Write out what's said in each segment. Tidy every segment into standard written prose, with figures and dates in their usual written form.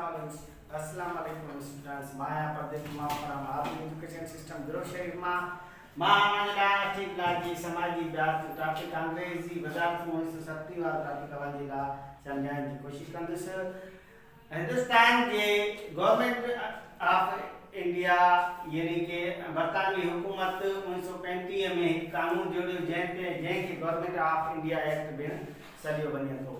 अस्सलाम वालेकुम स्टूडेंट्स माया प्रदेश फ्रॉम आर्मी एजुकेशन सिस्टम गुरु शरीफ मा मामला टिकला जी समाजी ब्याज टॉपिक अंग्रेजी वजारत 1970 वाला टॉपिक वाजिला समझाने की कोशिश कंदस। हिंदुस्तान के गवर्नमेंट ऑफ इंडिया यानी के बरतानवी हुकूमत 1935 में कानून जोड़ियो जंहिंखे गवर्नमेंट ऑफ इंडिया एक्ट में सलियो वञे थो।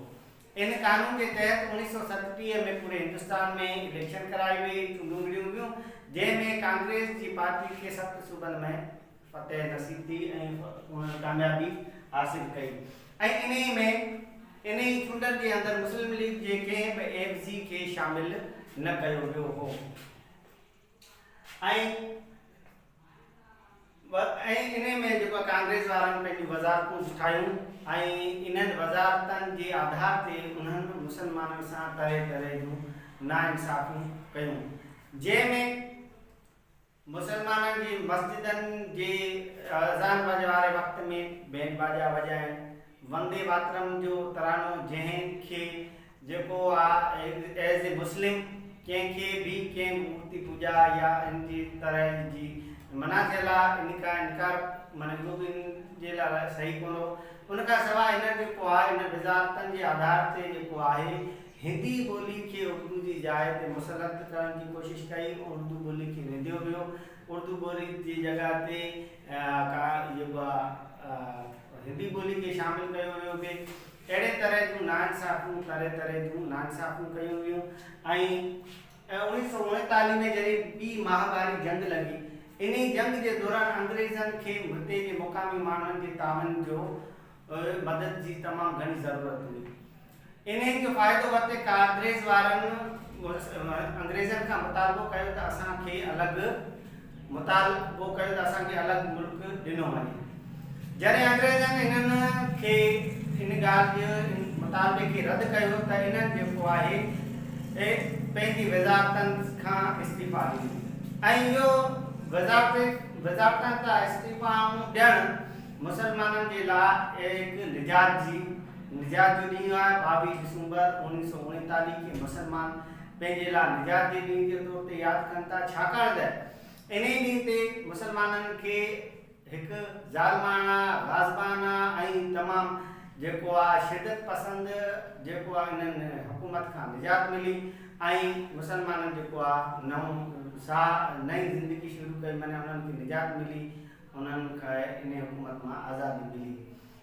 इन कानून के तहत 1937 में पूरे हिंदुस्तान में इलेक्शन कराई हुई चूंडियूं हुयूं जंहिंमें कांग्रेस जी पार्टी के 7 सूबन में फतेह नसीब थी ऐं कामयाबी हासिल कई। ऐं इन्हीं चूंडनि जे अंदर मुस्लिम लीग जे कंहिं बि एफजी के शामिल न कयो वियो हो। इन में जो कांग्रेस वारनि पंहिंजी वज़ारतूं ठाहियूं ऐं इन्हनि वज़ारतनि जे आधार ते उन्हनि मुसलमाननि सां तरह तरह जूं नाइंसाफ़ियूं कयूं, जंहिंमें मुसलमाननि जी मस्जिदनि जे अज़ान वारे वक़्त में बैंड बाजा वॼाइण, वंदे मातरम जो तरानो जंहिंखे जेको आहे एज़ ए मुस्लिम कंहिंखे भी कंहिं मूर्ति पूजा या इन जी तरह जी मना थियल आहे, इनकार माना जो बि इन जे लाइ सही कोन हो। उनखां सवाइ इन जेको आहे इन वज़ारतनि जे आधार ते जेको आहे हिंदी ॿोली खे उर्दू जी जाइ ते मुसलत करण जी कोशिश कई, उर्दू ॿोली खे वेंदियो वियो। उर्दू ॿोली जी जॻह ते जेको आहे हिंदी ॿोली खे शामिल कयो वियो बि। अहिड़े तरह जूं नाइंसाफ़ियूं तरह जूं नाइंसाफ़ियूं कयूं वियूं। ऐं 1939 में जॾहिं ॿी महामारी जंग लॻी, इन्हीं जंग के दौरान अंग्रेजन के हिते जे मुकामी मानवन के तावन जो मदद जी तमाम घनी जरूरत हुई। इन्हें जो फायदो वते कांग्रेस वारन अंग्रेजन का मुतालबो कयो त असा के अलग मुल्क दिनो वने। जरे अंग्रेजन इनन के इन गाल जो मुतालबे के रद्द कयो त इनन जो आहे पेंजी वजारतन का इस्तीफा दी। ऐं यो वजारतन का इस्तीफा ॾियण मुसलमानन के लाइ एक निजात जो ॾींहुं आहे। 22 दिसंबर 1939 के मुसलमान पंहिंजे लाइ निजात जे ॾींहुं जे तौर ते यादि कनि था, छाकाणि त इन ॾींहुं ते मुसलमाननि खे हिकु ज़ालिमाना गाज़बाना ऐं तमामु जेको आहे शिदत पसंद जेको आहे इन्हनि हुकूमत खां निजात मिली ऐं मुसलमाननि जेको आहे नई ज़िंदगी शुरू कई, माना उन्हनि खे निजात मिली, उन्हनि खे इन हुकूमत मां आज़ादी मिली।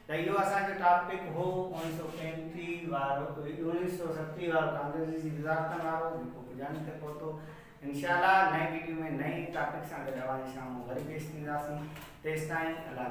त इहो असांजो टॉपिक हो 1935 वारो 1970 वारो कांग्रेस जी वज़ारतनि वारो जेको ॿुधाइण ते पहुतो। इंशाअल्लाह नई वीडियो में नई टॉपिक सां गॾु शाम वरी पेश थींदासीं। तेसिताईं अल्लाह